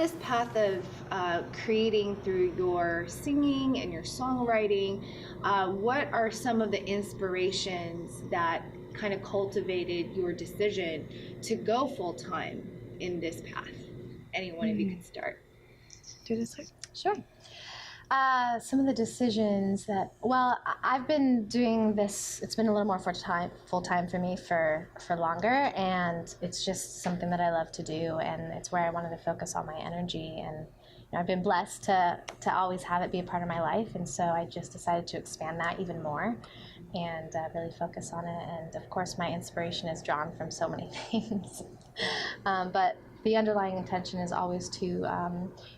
this path of creating through your singing and your songwriting, what are some of the inspirations that kind of cultivated your decision to go full-time in this path? Any one of you could start. Do this. Sure. Some of the decisions that, well, I've been doing this, it's been a little more full-time for me for longer, and it's just something that I love to do, and it's where I wanted to focus all my energy, and I've been blessed to always have it be a part of my life, and so I just decided to expand that even more and really focus on it. And of course my inspiration is drawn from so many things, but the underlying intention is always to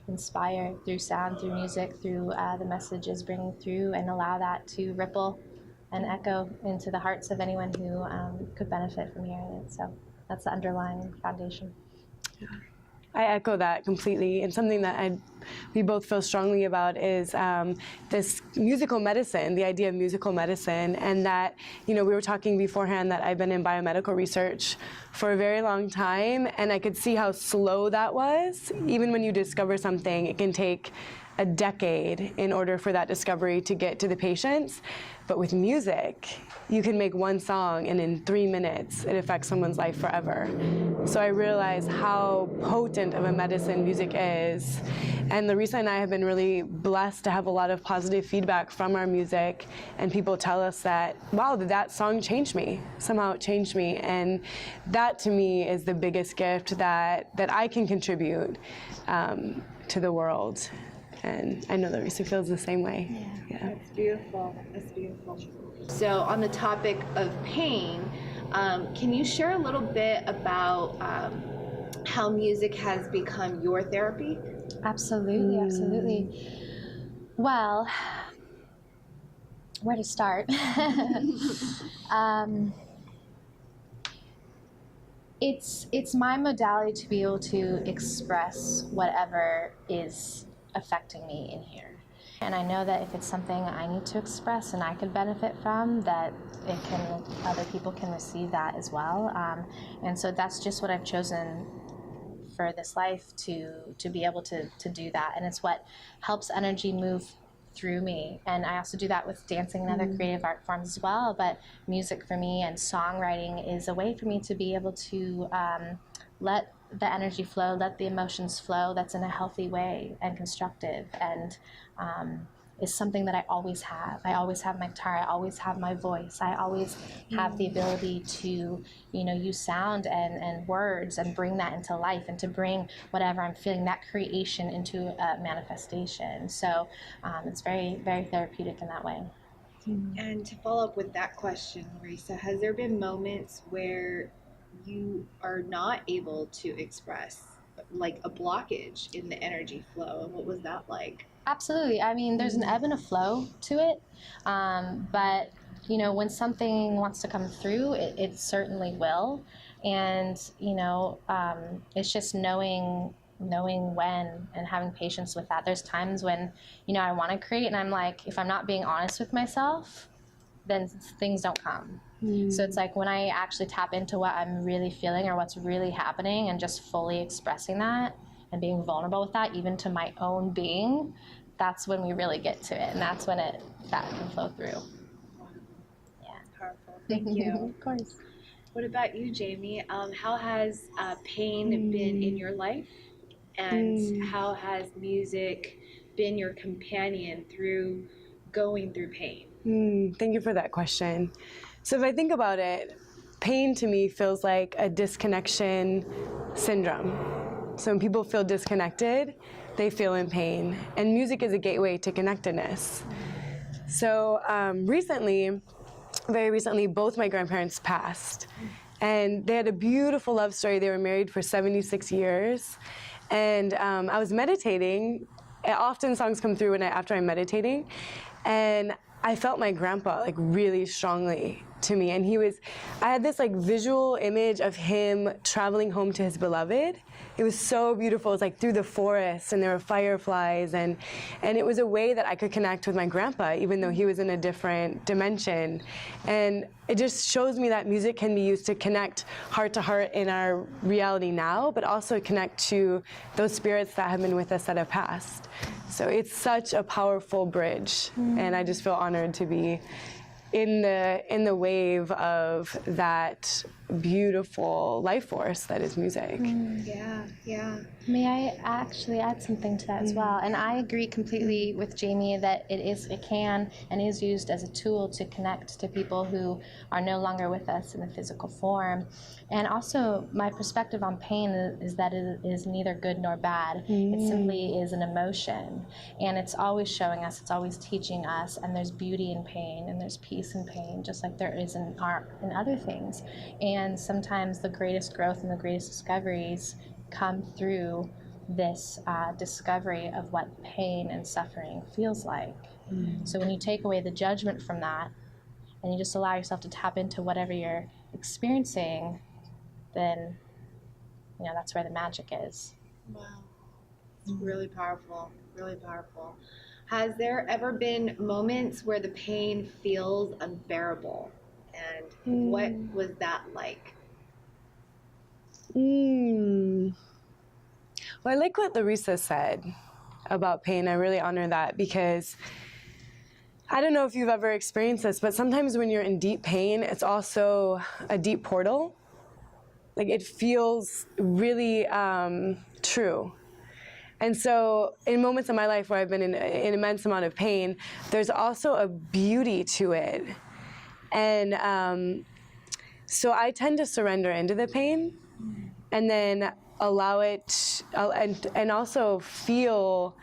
inspire through sound, through music, through the messages bringing through, and allow that to ripple and echo into the hearts of anyone who could benefit from hearing it. So that's the underlying foundation. Yeah. I echo that completely, and something that we both feel strongly about is this musical medicine, the idea of musical medicine, and that, we were talking beforehand that I've been in biomedical research for a very long time, and I could see how slow that was. Even when you discover something, it can take a decade in order for that discovery to get to the patients. But with music, you can make one song and in 3 minutes it affects someone's life forever. So I realized how potent of a medicine music is. And Larisa and I have been really blessed to have a lot of positive feedback from our music, and people tell us that, wow, that song changed me. Somehow it changed me. And that to me is the biggest gift that I can contribute to the world. And I know Larisa feels the same way. Yeah. That's beautiful. That's beautiful. So on the topic of pain, can you share a little bit about how music has become your therapy? Absolutely, absolutely. Well, where to start? It's my modality to be able to express whatever is affecting me in here. And I know that if it's something I need to express and I could benefit from, that other people can receive that as well. And so that's just what I've chosen for this life, to be able to do that. And it's what helps energy move through me. And I also do that with dancing and other creative art forms as well. But music for me and songwriting is a way for me to be able to let the energy flow, let the emotions flow, that's in a healthy way and constructive, and is something that I always have. I always have my guitar, I always have my voice, I always have the ability to, use sound and words and bring that into life, and to bring whatever I'm feeling, that creation, into a manifestation. So it's very, very therapeutic in that way. And to follow up with that question, Larisa, has there been moments where you are not able to express, like a blockage in the energy flow, and what was that like? Absolutely. I mean, there's an ebb and a flow to it, but when something wants to come through, it certainly will. And it's just knowing when and having patience with that. There's times when I want to create, and I'm like, if I'm not being honest with myself, then things don't come. So it's like when I actually tap into what I'm really feeling or what's really happening, and just fully expressing that and being vulnerable with that, even to my own being, that's when we really get to it, and that's when that can flow through. Yeah, powerful. Thank you. Of course. What about you, Jamie? How has pain been in your life, and how has music been your companion through going through pain? Thank you for that question. So if I think about it, pain to me feels like a disconnection syndrome. So when people feel disconnected, they feel in pain. And music is a gateway to connectedness. So very recently, both my grandparents passed. And they had a beautiful love story. They were married for 76 years. And I was meditating. Often songs come through after I'm meditating. And I felt my grandpa really strongly to me. And I had this like visual image of him traveling home to his beloved. It was so beautiful. It was like through the forest, and there were fireflies, and it was a way that I could connect with my grandpa, even though he was in a different dimension. And it just shows me that music can be used to connect heart to heart in our reality now, but also connect to those spirits that have been with us that have passed. So it's such a powerful bridge, and I just feel honored to be in the wave of that beautiful life force that is music. Yeah. May I actually add something to that as well? And I agree completely with Jamie that it can and is used as a tool to connect to people who are no longer with us in the physical form. And also, my perspective on pain is that it is neither good nor bad. It simply is an emotion, and it's always showing us, it's always teaching us, and there's beauty in pain, and there's peace in pain, just like there is in art and other things. And sometimes the greatest growth and the greatest discoveries come through this discovery of what pain and suffering feels like. So when you take away the judgment from that, and you just allow yourself to tap into whatever you're experiencing, then that's where the magic is. Wow. It's really powerful, really powerful. Has there ever been moments where the pain feels unbearable? And what was that like? Well, I like what Larisa said about pain. I really honor that, because I don't know if you've ever experienced this, but sometimes when you're in deep pain, it's also a deep portal. Like, it feels really true. And so in moments in my life where I've been in an immense amount of pain, there's also a beauty to it. And so I tend to surrender into the pain and then allow it, and also feel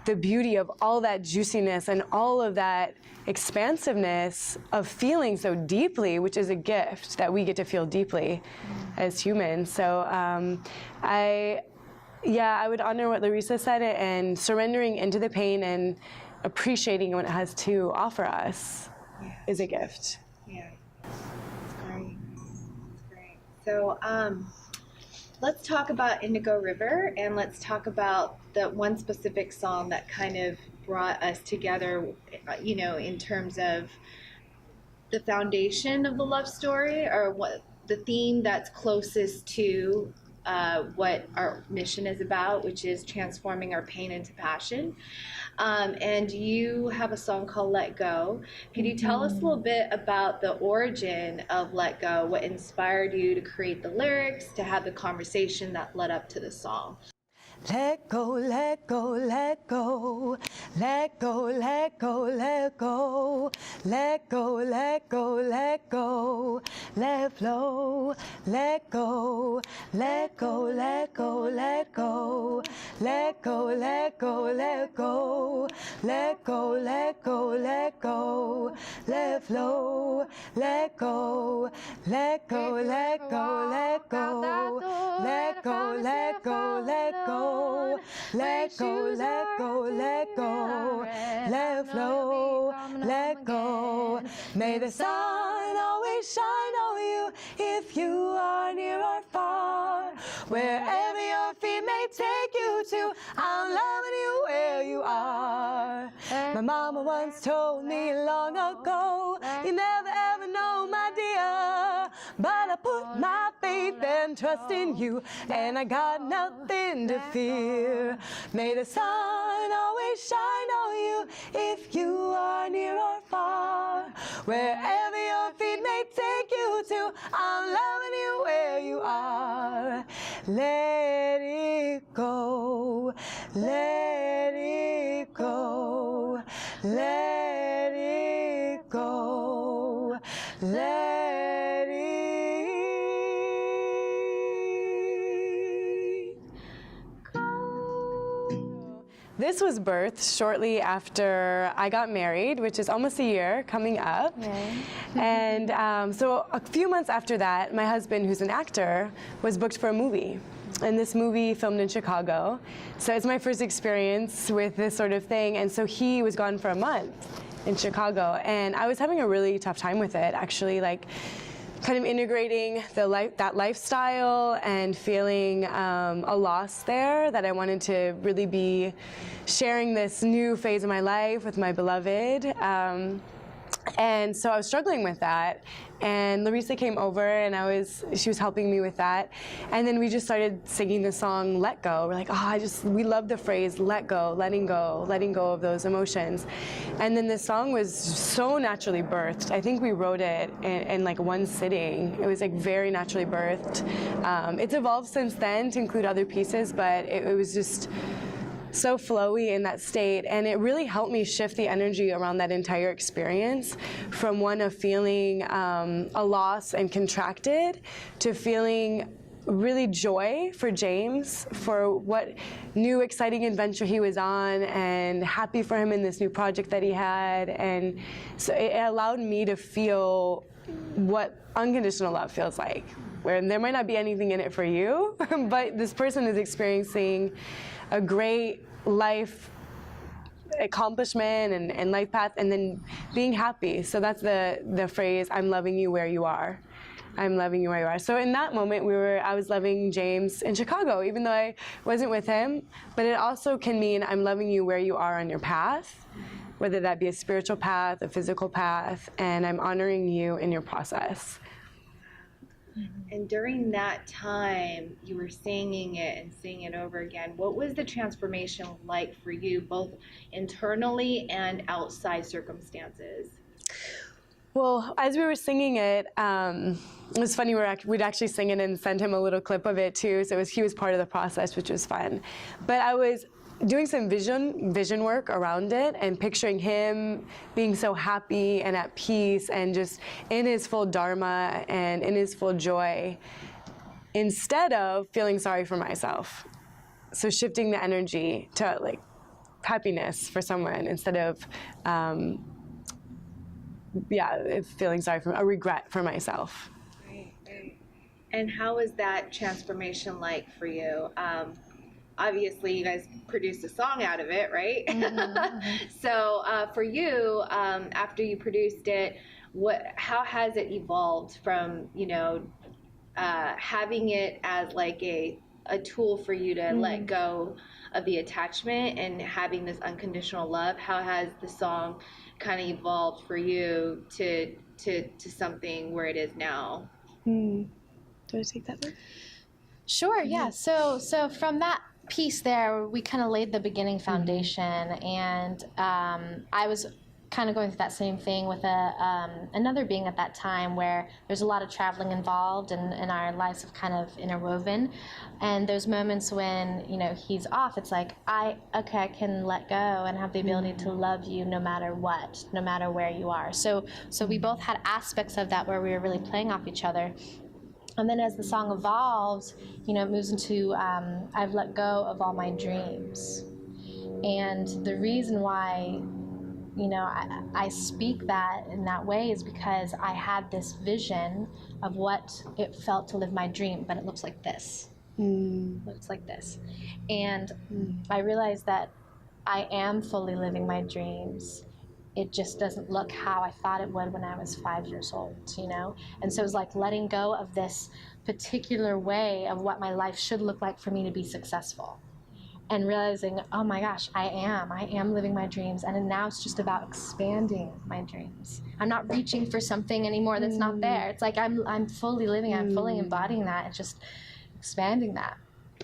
the beauty of all that juiciness and all of that expansiveness of feeling so deeply, which is a gift that we get to feel deeply as humans. So I would honor what Larisa said, and surrendering into the pain and appreciating what it has to offer us is a gift. Yeah, that's great. That's great. So let's talk about Indigo River, and let's talk about the one specific song that kind of brought us together, in terms of the foundation of the love story, or what the theme that's closest to what our mission is about, which is transforming our pain into passion. And you have a song called Let Go. Could you tell us a little bit about the origin of Let Go, what inspired you to create the lyrics, to have the conversation that led up to the song? Let go, let go, let go, let go, let go, let go, let go, let go, let go, let flow, let go, let go, let go, let go, let go, let go, let go, let go, let go, let go, let flow, let go, let go, let go, let go, let go, let go, let go. Let go, let go, let go, let flow, let go. May the sun always shine on you if you are near or far. Wherever your feet may take you to, I'm loving you where you are. My mama once told me long ago, you never ever know, my dear. But I put my faith and trust in you, and I got nothing to fear. May the sun always shine on you if you are near or far. Wherever your feet may take you to, I'm loving you where you are. Let it go, let it go, let it go, let it go. This was birthed shortly after I got married, which is almost a year coming up. And so a few months after that, my husband, who's an actor, was booked for a movie. And this movie filmed in Chicago. So it's my first experience with this sort of thing. And so he was gone for a month. in Chicago, and I was having a really tough time with it, actually, like kind of integrating that lifestyle and feeling a loss there, that I wanted to really be sharing this new phase of my life with my beloved. And so I was struggling with that, and Larisa came over, and she was helping me with that, and then we just started singing the song "Let Go." We're like, we love the phrase "let go," letting go of those emotions, and then the song was so naturally birthed. I think we wrote it in like one sitting. It was like very naturally birthed. It's evolved since then to include other pieces, but it was just so flowy in that state, and it really helped me shift the energy around that entire experience from one of feeling a loss and contracted to feeling really joy for James, for what new exciting adventure he was on, and happy for him in this new project that he had. And so it allowed me to feel what unconditional love feels like, where there might not be anything in it for you, but this person is experiencing a great life accomplishment and life path, and then being happy. So that's the phrase, "I'm loving you where you are." I'm loving you where you are. So in that moment, I was loving James in Chicago, even though I wasn't with him. But it also can mean I'm loving you where you are on your path, whether that be a spiritual path, a physical path, and I'm honoring you in your process. And during that time, you were singing it and singing it over again. What was the transformation like for you, both internally and outside circumstances? Well, as we were singing it, it was funny. We'd actually sing it and send him a little clip of it too. So he was part of the process, which was fun. But I was doing some vision work around it, and picturing him being so happy and at peace and just in his full dharma and in his full joy, instead of feeling sorry for myself. So shifting the energy to like happiness for someone instead of feeling sorry for a regret for myself. Right. And how was that transformation like for you? Obviously, you guys produced a song out of it, right? Mm-hmm. So for you, after you produced it, how has it evolved from, having it as like a tool for you to let go of the attachment and having this unconditional love? How has the song kind of evolved for you to something where it is now? Do I take that one? Sure, yeah. So from that piece there, we kind of laid the beginning foundation, and I was kind of going through that same thing with another being at that time, where there's a lot of traveling involved, and our lives have kind of interwoven, and there's moments when he's off. It's like I can let go and have the ability to love you no matter what, no matter where you are. So we both had aspects of that where we were really playing off each other. And then as the song evolves, it moves into I've let go of all my dreams. And the reason why, I speak that in that way is because I had this vision of what it felt to live my dream, but it looks like this. It looks like this. And I realized that I am fully living my dreams. It just doesn't look how I thought it would when I was 5 years old, And so it was like letting go of this particular way of what my life should look like for me to be successful. And realizing, oh my gosh, I am living my dreams. And now it's just about expanding my dreams. I'm not reaching for something anymore that's not there. It's like I'm fully living, I'm fully embodying that, and just expanding that.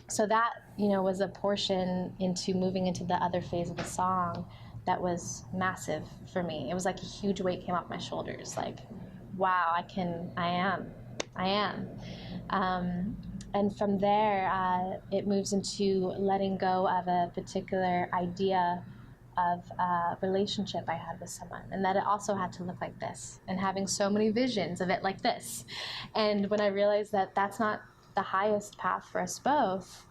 So that, was a portion into moving into the other phase of the song that was massive for me. It was like a huge weight came off my shoulders. Like, wow, I am. And from there, it moves into letting go of a particular idea of a relationship I had with someone, and that it also had to look like this, and having so many visions of it like this. And when I realized that that's not the highest path for us both,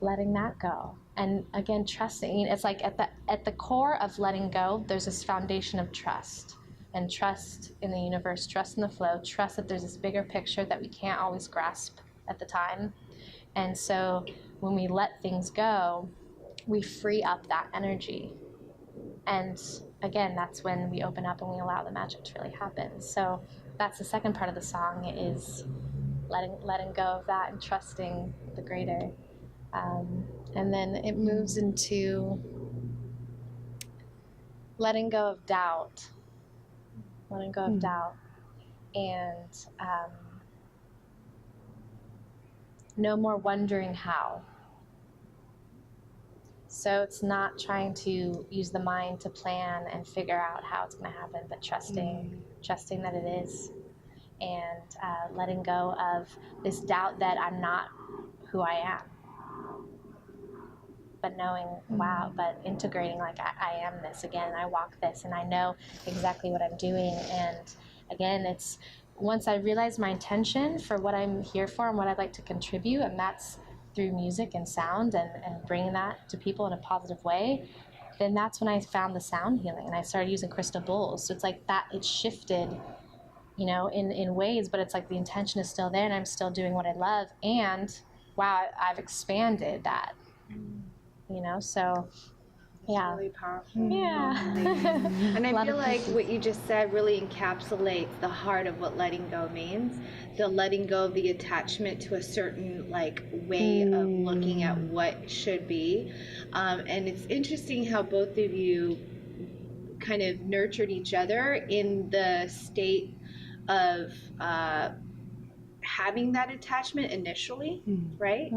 letting that go. And again, trusting. It's like at the core of letting go, there's this foundation of trust. And trust in the universe, trust in the flow, trust that there's this bigger picture that we can't always grasp at the time. And so when we let things go, we free up that energy. And again, that's when we open up and we allow the magic to really happen. So that's the second part of the song, is letting go of that and trusting the greater. And then it moves into letting go of doubt, and no more wondering how. So it's not trying to use the mind to plan and figure out how it's going to happen, but trusting that it is, and letting go of this doubt that I'm not who I am. But knowing, wow, but integrating, like, I am this again, I walk this, and I know exactly what I'm doing. And again, it's once I realize my intention for what I'm here for and what I'd like to contribute, and that's through music and sound and bringing that to people in a positive way, then that's when I found the sound healing, and I started using crystal bowls. So it's like that, it shifted, in ways, but it's like the intention is still there, and I'm still doing what I love, and wow, I've expanded that. So yeah. Really powerful. Yeah. And I feel like what you just said really encapsulates the heart of what letting go means. The letting go of the attachment to a certain way of looking at what should be. And it's interesting how both of you kind of nurtured each other in the state of having that attachment initially, right?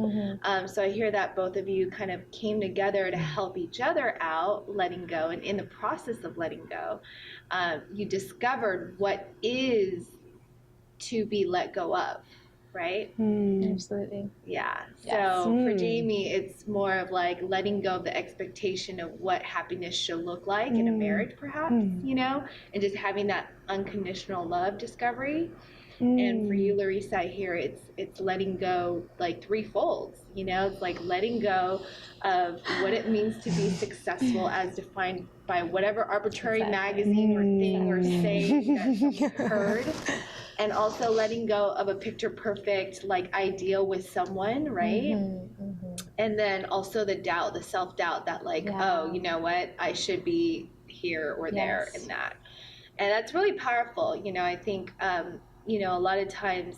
So I hear that both of you kind of came together to help each other out, letting go, and in the process of letting go, you discovered what is to be let go of, right? Absolutely. Yeah. Yes. So for Jamie, it's more of like letting go of the expectation of what happiness should look like in a marriage, perhaps, and just having that unconditional love discovery. And for you, Larisa, I hear it's letting go threefold. It's like letting go of what it means to be successful as defined by whatever arbitrary magazine or thing or saying that someone heard. And also letting go of a picture perfect ideal with someone, right? And then also the doubt, the self-doubt that oh, you know what, I should be here or there and that. And that's really powerful. I think a lot of times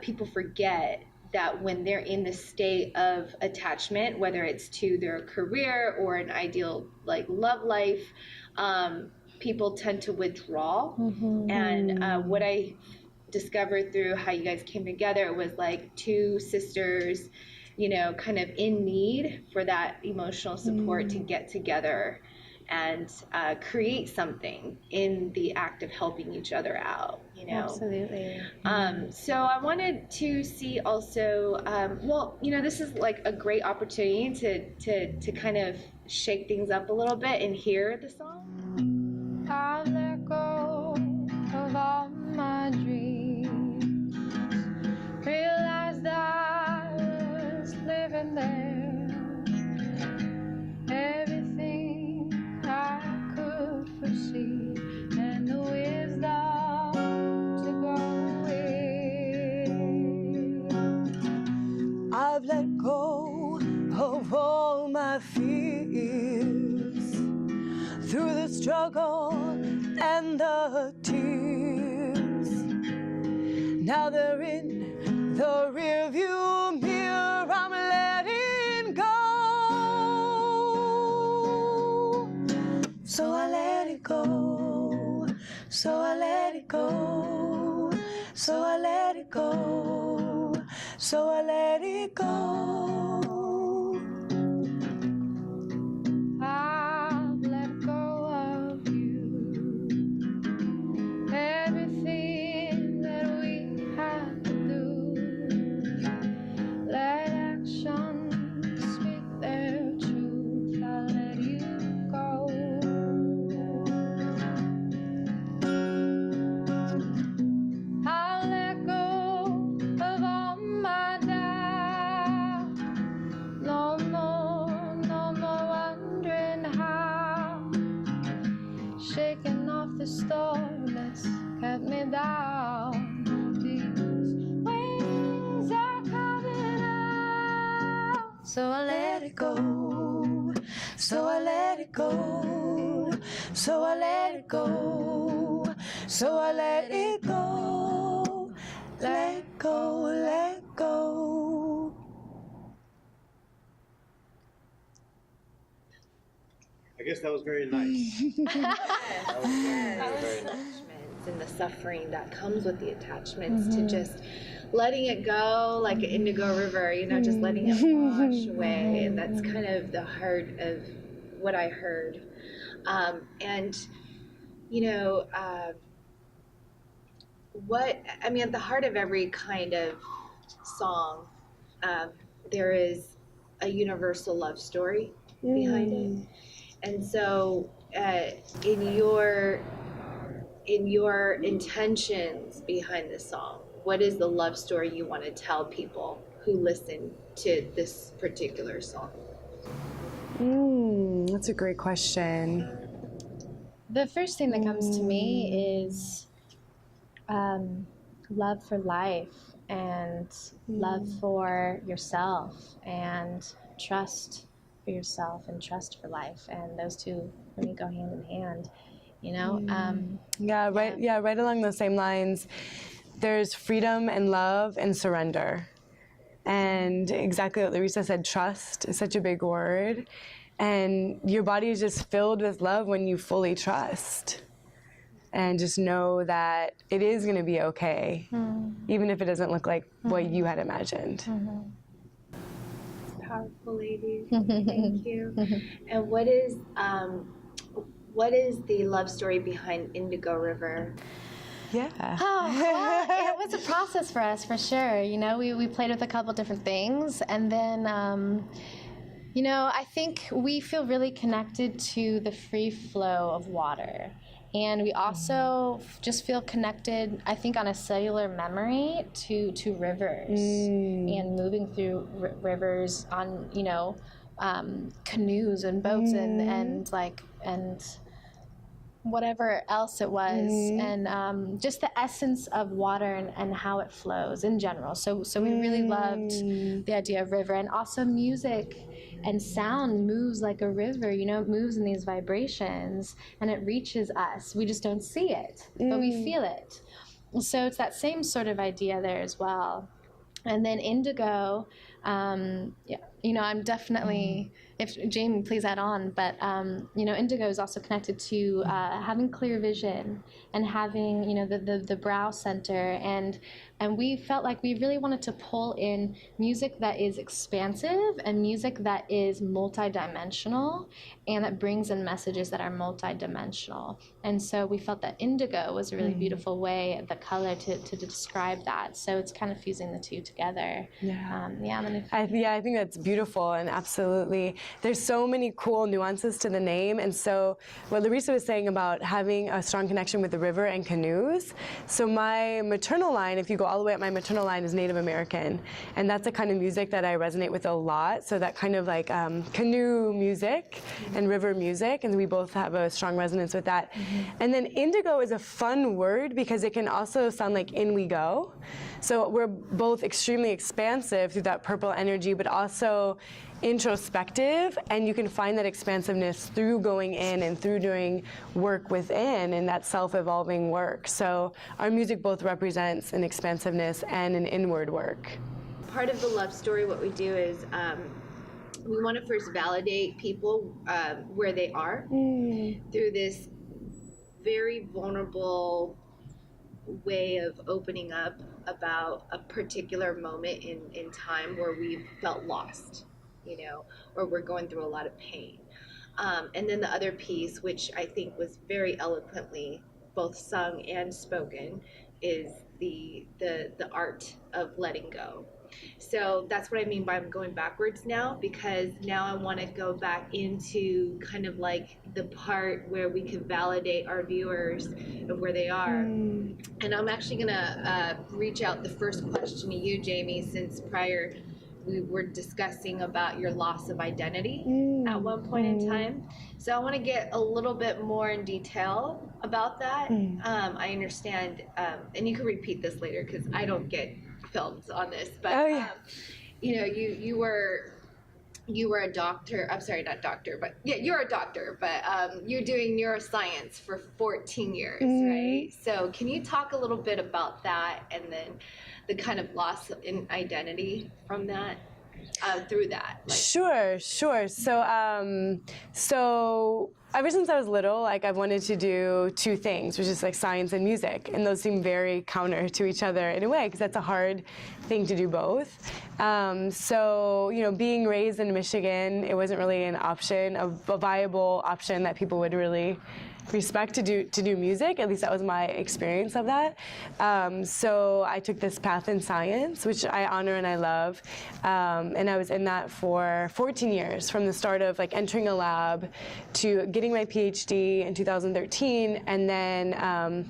people forget that when they're in the state of attachment, whether it's to their career or an ideal love life, people tend to withdraw. And what I discovered through how you guys came together was two sisters, kind of in need for that emotional support to get together and create something in the act of helping each other out, Absolutely. So I wanted to see also, this is a great opportunity to kind of shake things up a little bit and hear the song. I'll let go of all my dreams, realize that I was living there, everything I could foresee, and the wisdom to go with. I've let go of all my fears, through the struggle and the tears. Now they're in the rearview mirror, I'm letting go. So I let it go, so I let it go, so I let it go, so I let it go. I've let go of you, everything that we had to do. Let actions speak their truth. I'll let you go. I'll let go of all my doubt. No more wondering how. Shaking off the storm that's kept me down. These wings are coming out. So I let it go. So I let it go. so I let it go, so I let it go, let go, let go. I guess that was very nice. That was very nice. And the suffering that comes with the attachments, to just letting it go like an Indigo River, just letting it wash away. And that's kind of the heart of what I heard. At the heart of every kind of song, there is a universal love story behind it. And so in your intentions behind the song, what is the love story you want to tell people who listen to this particular song? That's a great question. The first thing that comes to me is love for life and love for yourself and trust for yourself and trust for life. And those two, for me, go hand in hand. Right along those same lines, there's freedom and love and surrender. And exactly what Larisa said, trust is such a big word. And your body is just filled with love when you fully trust. And just know that it is going to be okay, even if it doesn't look like what you had imagined. Powerful, ladies. Thank you. And what is the love story behind Indigo River? Yeah. Well, it was a process for us, for sure. We played with a couple different things, and then, I think we feel really connected to the free flow of water. And we also just feel connected, I think, on a cellular memory to rivers and moving through rivers on, canoes and boats and whatever else it was, and just the essence of water and how it flows in general. So we really loved the idea of river, and also music and sound moves like a river. It moves in these vibrations, and it reaches us. We just don't see it, but we feel it. So it's that same sort of idea there as well. And then indigo, I'm definitely, if Jamie, please add on, but, indigo is also connected to having clear vision and having, the brow center. And we felt like we really wanted to pull in music that is expansive and music that is multidimensional and that brings in messages that are multidimensional. And so we felt that indigo was a really beautiful way, the color, to describe that. So it's kind of fusing the two together. I think that's beautiful, and absolutely. There's so many cool nuances to the name, and so what Larisa was saying about having a strong connection with the river and canoes. So my maternal line, if you go all the way up my maternal line, is Native American, and that's the kind of music that I resonate with a lot. So that kind of like canoe music and river music, and we both have a strong resonance with that. And then indigo is a fun word because it can also sound like in we go. So we're both extremely expansive through that purple energy, but also introspective, and you can find that expansiveness through going in and through doing work within, and that self-evolving work. So our music both represents an expansiveness and an inward work. Part of the love story, what we do is we want to first validate people where they are through this very vulnerable way of opening up about a particular moment in time where we've felt lost, or we're going through a lot of pain. And then the other piece, which I think was very eloquently both sung and spoken, is the art of letting go. So that's what I mean by I'm going backwards now, because now I want to go back into kind of like the part where we can validate our viewers of where they are. And I'm actually going to reach out the first question to you, Jamie, since prior we were discussing about your loss of identity at one point in time. So I want to get a little bit more in detail about that. I understand, and you can repeat this later because I don't get filmed on this, but you were you were a doctor. I'm sorry, not doctor, but yeah, you're a doctor, but you're doing neuroscience for 14 years, right? So can you talk a little bit about that and then the kind of loss in identity from that, through that? Like, Sure. So ever since I was little, like I've wanted to do two things, which is like science and music, and those seem very counter to each other in a way, because that's a hard thing to do both. So being raised in Michigan, it wasn't really an option, a viable option that people would really respect to do music. At least that was my experience of that. So I took this path in science, which I honor and I love, and I was in that for 14 years, from the start of like entering a lab to getting my PhD in 2013, and then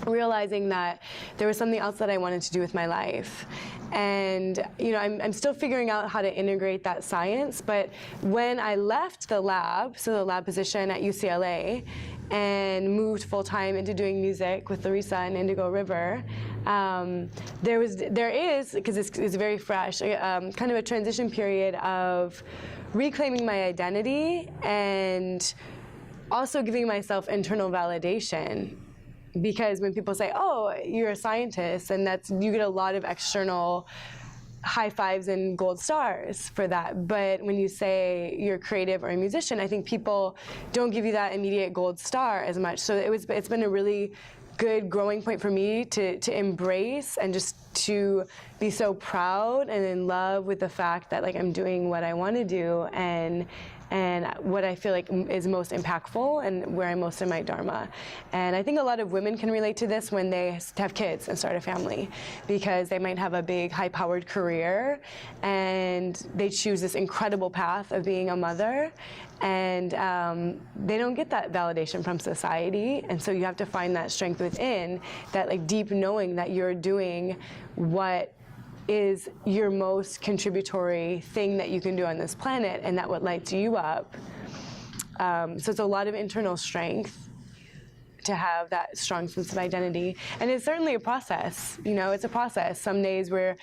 realizing that there was something else that I wanted to do with my life. And I'm still figuring out how to integrate that science, but when I left the lab, so the lab position at UCLA, and moved full-time into doing music with Larisa and Indigo River, there is, because it's very fresh, kind of a transition period of reclaiming my identity and also giving myself internal validation. Because when people say, oh, you're a scientist, and you get a lot of external high fives and gold stars for that. But when you say you're creative or a musician, I think people don't give you that immediate gold star as much. So it's been a really good growing point for me to embrace and just to be so proud and in love with the fact that like I'm doing what I want to do and what I feel like is most impactful and where I'm most in my dharma. And I think a lot of women can relate to this when they have kids and start a family, because they might have a big high-powered career and they choose this incredible path of being a mother, and they don't get that validation from society. And so you have to find that strength within, that like deep knowing that you're doing what is your most contributory thing that you can do on this planet, and that what lights you up. So it's a lot of internal strength to have that strong sense of identity. And it's certainly a process, it's a process. Some days we're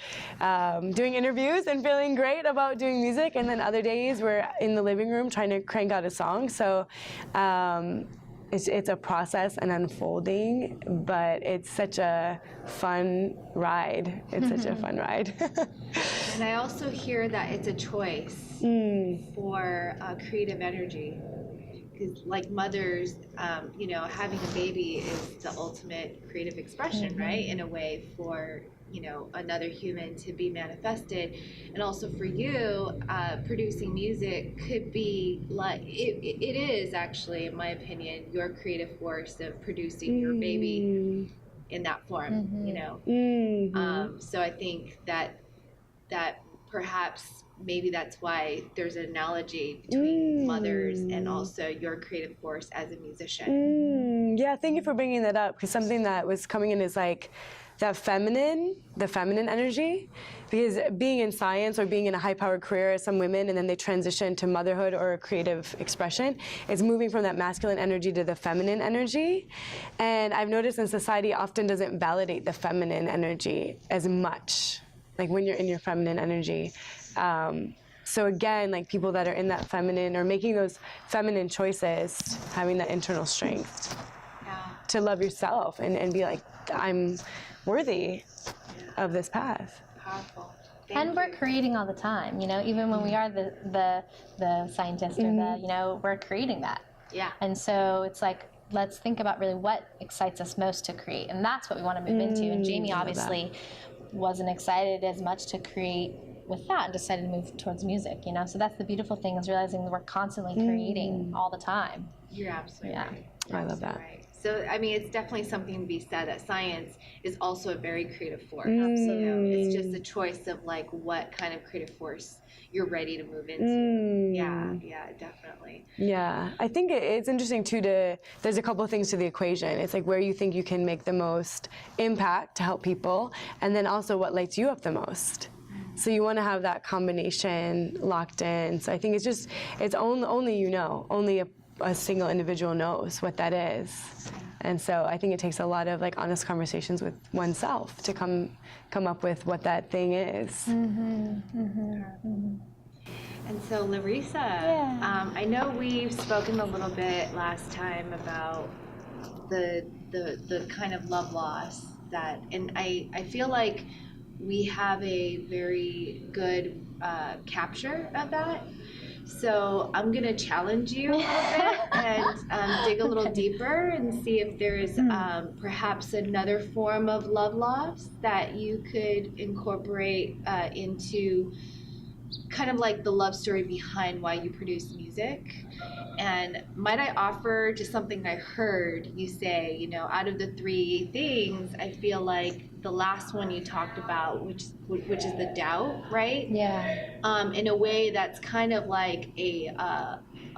doing interviews and feeling great about doing music, and then other days we're in the living room trying to crank out a song. So it's a process and unfolding, but it's such a fun ride. It's such a fun ride. and I also hear that it's a choice for creative energy. Because like mothers, having a baby is the ultimate creative expression, right? In a way for another human to be manifested. And also for you, producing music could be like, it is actually, in my opinion, your creative force of producing your baby in that form, So I think that perhaps maybe that's why there's an analogy between mothers and also your creative force as a musician. Yeah, thank you for bringing that up, because something that was coming in is like the feminine energy. Because being in science or being in a high-powered career as some women, and then they transition to motherhood or a creative expression, is moving from that masculine energy to the feminine energy. And I've noticed in society often doesn't validate the feminine energy as much, like when you're in your feminine energy. So again, like people that are in that feminine or making those feminine choices, having that internal strength to love yourself and be like, I'm worthy of this path. Powerful. And we're creating all the time, even when we are the scientist or we're creating that. Yeah. And so it's like, let's think about really what excites us most to create. And that's what we want to move into. And Jamie obviously wasn't excited as much to create with that and decided to move towards music, So that's the beautiful thing, is realizing that we're constantly creating all the time. You're absolutely right. I love that. Right. So, I mean, it's definitely something to be said that science is also a very creative force. Absolutely. It's just a choice of like what kind of creative force you're ready to move into. Yeah, definitely. Yeah, I think it's interesting too there's a couple of things to the equation. It's like where you think you can make the most impact to help people, and then also what lights you up the most. So you want to have that combination locked in. So I think it's only only a single individual knows what that is. And so I think it takes a lot of like honest conversations with oneself to come up with what that thing is. And so, Larisa, I know we've spoken a little bit last time about the kind of love loss that, and I feel like we have a very good capture of that. So I'm gonna challenge you a little bit and dig a little deeper and see if there's perhaps another form of love loss that you could incorporate into kind of like the love story behind why you produce music. And might I offer just something I heard you say, you know, out of the three things, I feel like the last one you talked about, which is the doubt, right? Yeah. In a way that's kind of like a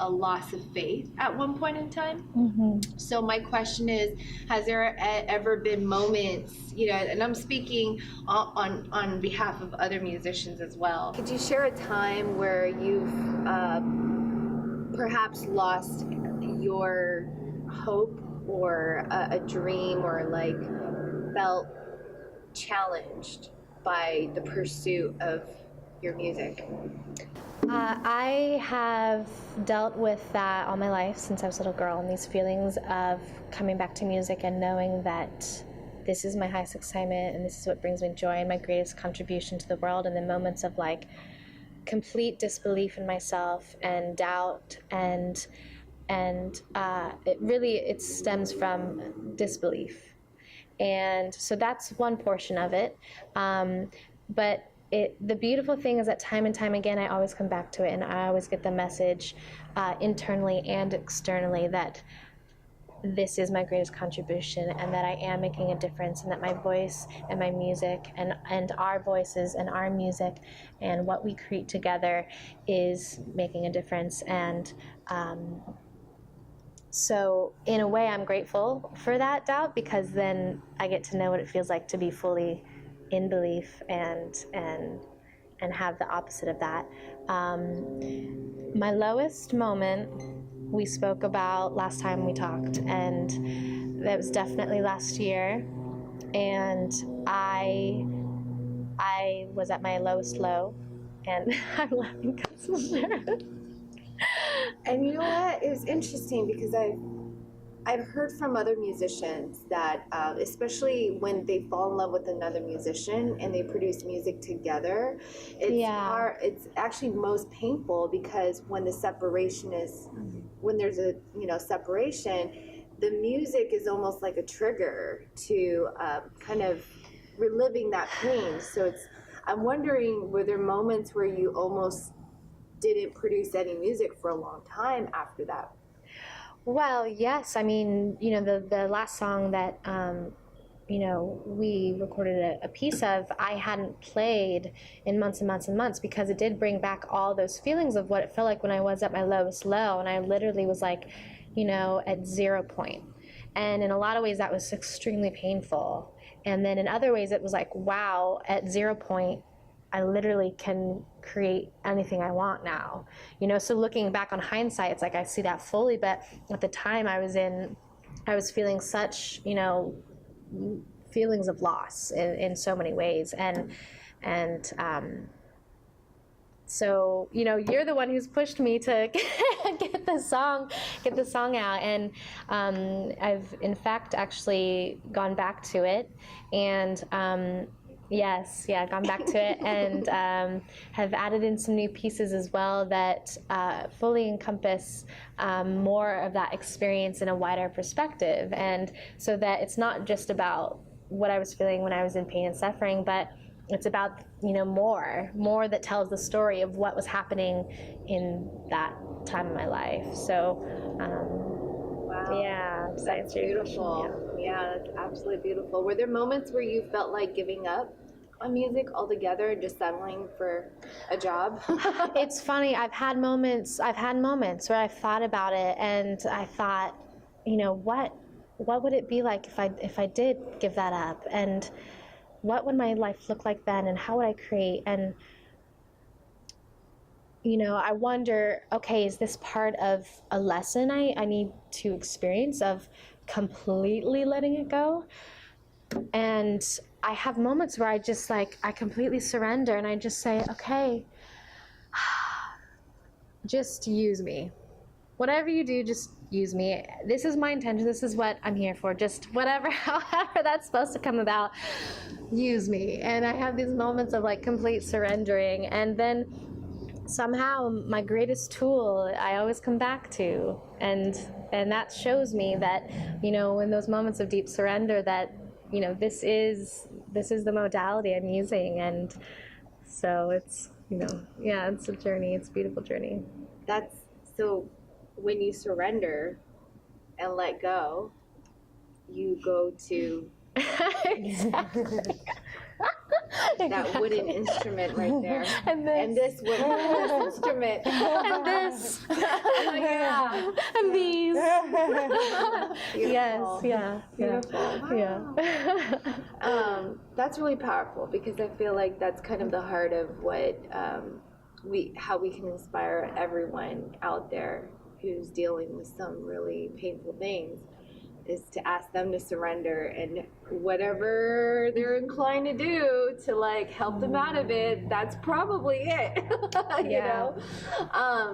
loss of faith at one point in time. Mm-hmm. So my question is, has there ever been moments, you know, and I'm speaking on behalf of other musicians as well. Could you share a time where you've perhaps lost your hope or a dream or like felt challenged by the pursuit of your music? I have dealt with that all my life since I was a little girl, and these feelings of coming back to music and knowing that this is my highest excitement and this is what brings me joy and my greatest contribution to the world, and the moments of like complete disbelief in myself and doubt and it stems from disbelief. And so that's one portion of it. But the beautiful thing is that time and time again, I always come back to it, and I always get the message internally and externally that this is my greatest contribution and that I am making a difference, and that my voice and my music and our voices and our music and what we create together is making a difference. And so in a way, I'm grateful for that doubt, because then I get to know what it feels like to be fully in belief and have the opposite of that. My lowest moment we spoke about last time we talked, and that was definitely last year. And I was at my lowest low, and I'm laughing because And you know what? It was interesting because I've heard from other musicians that, especially when they fall in love with another musician and they produce music together, it's actually most painful, because when the separation is, when there's a separation, the music is almost like a trigger to kind of reliving that pain. So I'm wondering, were there moments where you almost didn't produce any music for a long time after that? Well, yes. I mean, the last song that, we recorded a piece of, I hadn't played in months and months and months, because it did bring back all those feelings of what it felt like when I was at my lowest low. And I literally was like, at 0 point. And in a lot of ways that was extremely painful. And then in other ways it was like, wow, at 0 point, I literally can create anything I want now. So looking back on hindsight, it's like I see that fully, but at the time I was feeling such, feelings of loss in so many ways. So, you're the one who's pushed me to get the song out. And I've in fact actually gone back to it, and gone back to it, and have added in some new pieces as well that fully encompass more of that experience in a wider perspective. And so that it's not just about what I was feeling when I was in pain and suffering, but it's about, more that tells the story of what was happening in that time of my life. So, wow. Yeah, that's beautiful. Yeah, that's absolutely beautiful. Were there moments where you felt like giving up on music altogether and just settling for a job? It's funny. I've had moments where I've thought about it, and I thought, what would it be like if I did give that up, and what would my life look like then, and how would I create? And I wonder, okay, is this part of a lesson I need to experience of completely letting it go? And I have moments where I just I completely surrender, and I just say, okay, just use me. Whatever you do, just use me. This is my intention. This is what I'm here for. Just whatever, however that's supposed to come about, use me. And I have these moments of like complete surrendering. And then somehow my greatest tool I always come back to. And that shows me that, you know, in those moments of deep surrender that, you know, this is the modality I'm using. And so it's, you know, yeah, it's a journey. It's a beautiful journey. That's so. When you surrender and let go, you go to that wooden instrument right there. And this wooden instrument. And this. Yeah. And these. Yes, Beautiful. yeah. Beautiful. Yeah. That's really powerful because I feel like that's kind of the heart of what how we can inspire everyone out there who's dealing with some really painful things, is to ask them to surrender, and whatever they're inclined to do to like help them out of it, that's probably it. You know.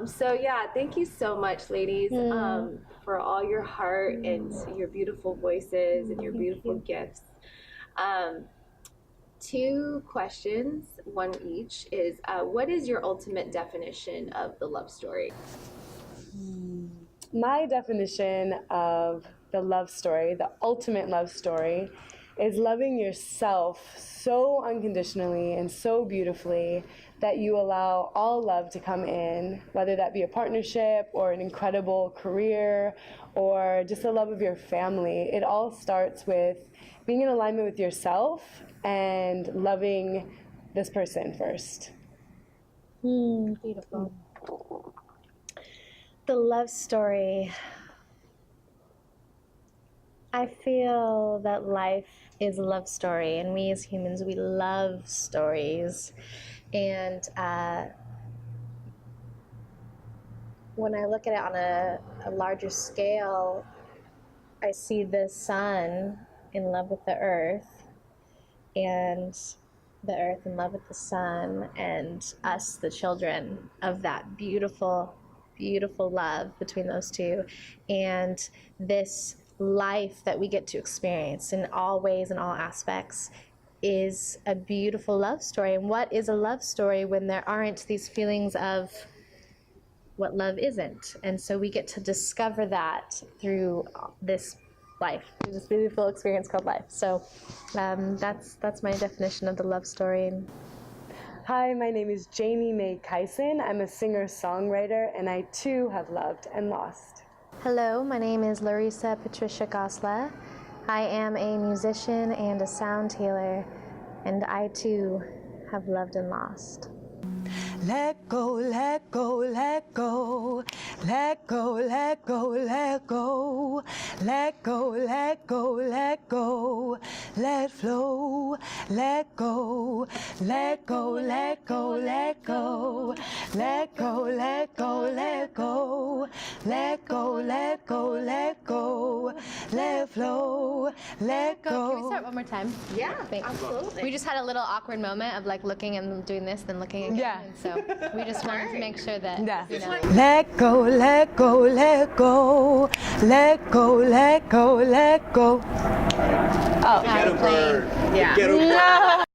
So yeah, thank you so much, ladies, for all your heart and your beautiful voices and your beautiful gifts. 2 questions, one each, is what is your ultimate definition of the love story? My definition of the love story, the ultimate love story, is loving yourself so unconditionally and so beautifully that you allow all love to come in, whether that be a partnership or an incredible career or just the love of your family. It all starts with being in alignment with yourself and loving this person first. Beautiful. The love story. I feel that life is a love story, and we as humans, we love stories. And when I look at it on a larger scale, I see the sun in love with the earth, and the earth in love with the sun, and us, the children of that beautiful love between those two, and this life that we get to experience in all ways and all aspects is a beautiful love story. And what is a love story when there aren't these feelings of what love isn't? And so we get to discover that through this life, through this beautiful experience called life. So that's my definition of the love story. Hi, my name is Jamee Kyson. I'm a singer-songwriter, and I too have loved and lost. Hello, my name is Larisa Patricia Gosla. I am a musician and a sound healer, and I too have loved and lost. Let go, let go, let go. Let go, let go, let go. Let go, let go, let go. Let flow, let go. Let go, let go, let go. Let go, let go, let go. Let go, let go, let go. Let flow, let go. Can we start one more time? Yeah, Thanks. absolutely. We just had a little awkward moment of like looking and doing this, then looking again. Yeah. And so we just wanted to make sure that, you know. Let go, let go, let go. Let go, let go, let go. Get 'em, bird. Yeah. Get 'em.